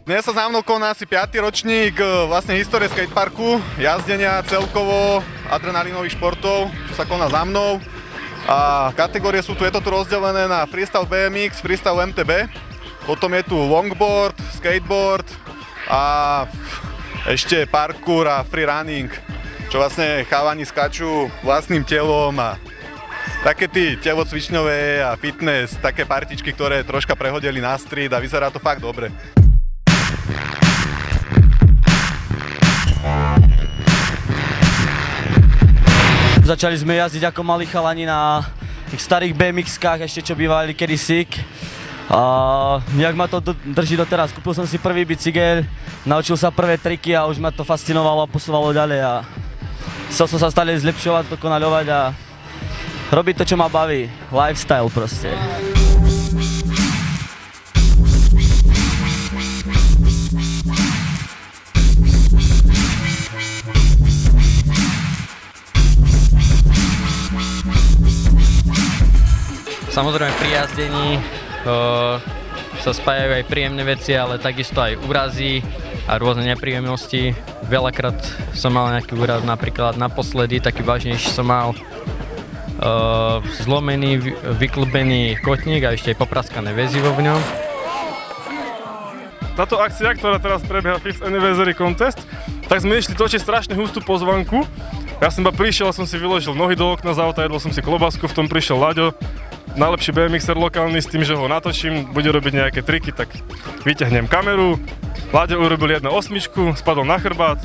Dnes sa za mnou koná asi 5. ročník vlastne histórie skateparku, jazdenia celkovo, adrenalinových športov, čo sa koná za mnou. A kategórie sú tu, je to tu rozdelené na freestyle BMX, freestyle MTB, potom je tu longboard, skateboard a ešte parkour a free running, čo vlastne chalani skáču vlastným telom a také tí telocvičňové a fitness, také partičky, ktoré troška prehodili na street a vyzerá to fakt dobre. Začali sme jazdiť ako malí chalani na tých starých BMX-kách, ešte čo bývali kedysi. A nejak ma to drží doteraz. Kúpil som si prvý bicykel, naučil sa prvé triky a už ma to fascinovalo a posúvalo ďalej. A chcel som sa stále zlepšovať, dokonaľovať a robiť to, čo ma baví. Lifestyle proste. Samozrejme pri jazdení sa spájajú aj príjemné veci, ale takisto aj úrazy a rôzne nepríjemnosti. Veľakrát som mal nejaký úraz, napríklad naposledy taký vážnejší som mal zlomený, vyklbený kotník a ešte aj popraskané väzivo v ňom. Táto akcia, ktorá teraz prebieha 5th Anniversary Contest, tak sme išli točiť strašne hustú pozvanku. Ja som iba prišiel a som si vyložil nohy do okna z auta, jedol som si klobásku, v tom prišiel Laďo, najlepší BMXer lokálny, s tým, že ho natočím, bude robiť nejaké triky, tak vyťahnem kameru. Láďo urobil 1.8, spadol na chrbát,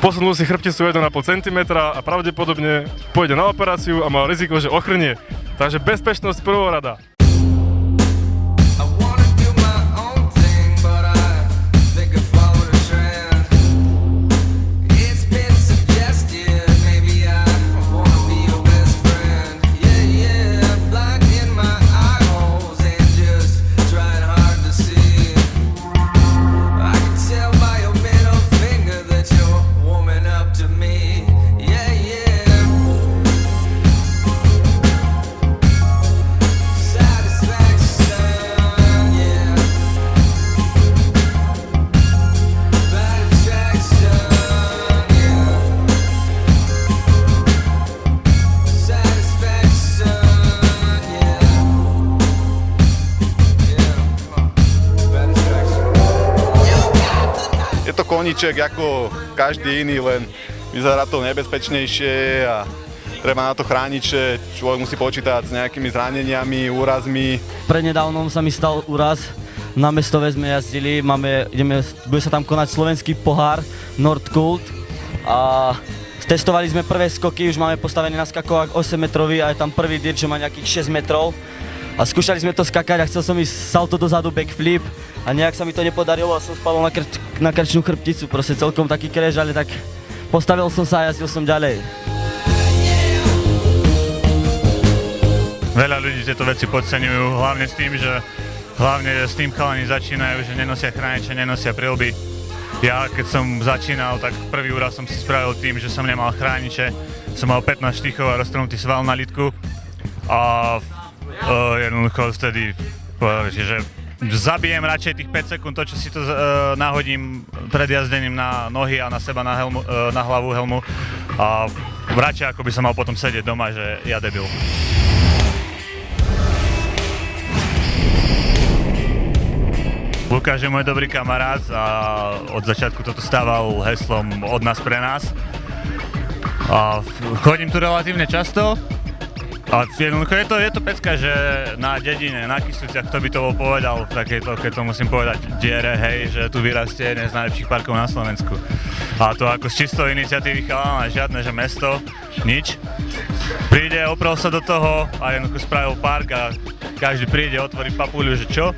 posunul si chrbticu 1,5 cm a pravdepodobne pôjde na operáciu a mal riziko, že ochrnie. Takže bezpečnosť prvorada. Je to koníček ako každý iný, len vyzerá to nebezpečnejšie a treba na to chrániť, že človek musí počítať s nejakými zraneniami, úrazmi. Prednedávnom sa mi stal úraz, na Mestove sme jazdili, bude sa tam konať slovenský pohár Nordkult a testovali sme prvé skoky, už máme postavený na skakovák 8 metrový a je tam prvý dirt, čo má nejakých 6 metrov. A skúšali sme to skakať a chcel som ísť salto dozadu, backflip a nejak sa mi to nepodarilo a som spadol na krčnú chrbticu, proste celkom taký crash, ale tak postavil som sa a jazdil som ďalej. Veľa ľudí tieto veci podceňujú, hlavne s tým chalani začínajú, že nenosia chrániče, nenosia prilby. Ja keď som začínal, tak prvý úraz som si spravil tým, že som nemal chrániče, som mal 15 štychov a roztrhnutý sval na lidku a jednoducho vtedy povedali, že zabijem radšej tých 5 sekúnd, to čo si to nahodím pred jazdením na nohy a na seba na hlavu helmu a radšej ako by som mal potom sedieť doma, že ja debil. Lukáš je môj dobrý kamarát a od začiatku toto stával heslom od nás pre nás. A chodím tu relatívne často. A jednoducho je to pecka, že na dedine, na Kysuciach, kto by to bol povedal v takejto, keď to musím povedať, diere, hej, že tu vyrastie jeden z najlepších parkov na Slovensku. A to ako z čistou iniciatívy chalana, žiadne, že mesto, nič. Príde, oprel sa do toho a jednoducho spravil park a každý príde, otvorí papuľu, že čo.